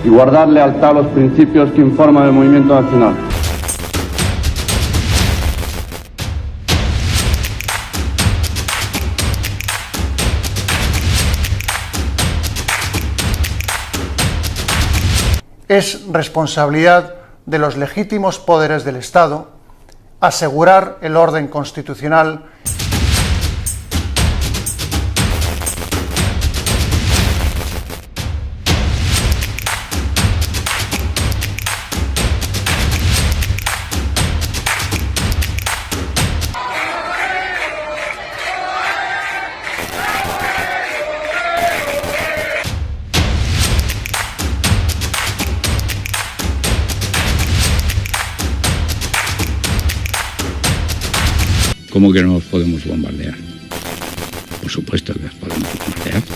y guardar lealtad a los principios que informan el movimiento nacional. Es responsabilidad de los legítimos poderes del Estado asegurar el orden constitucional ¿Cómo que no nos podemos bombardear? Por supuesto que nos podemos bombardear.